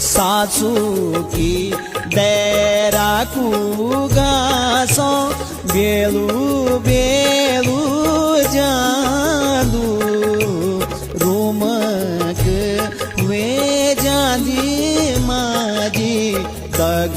सासुकी दैराकू घासो बेलू बेलू जादू रूमक वे जादी माजी दग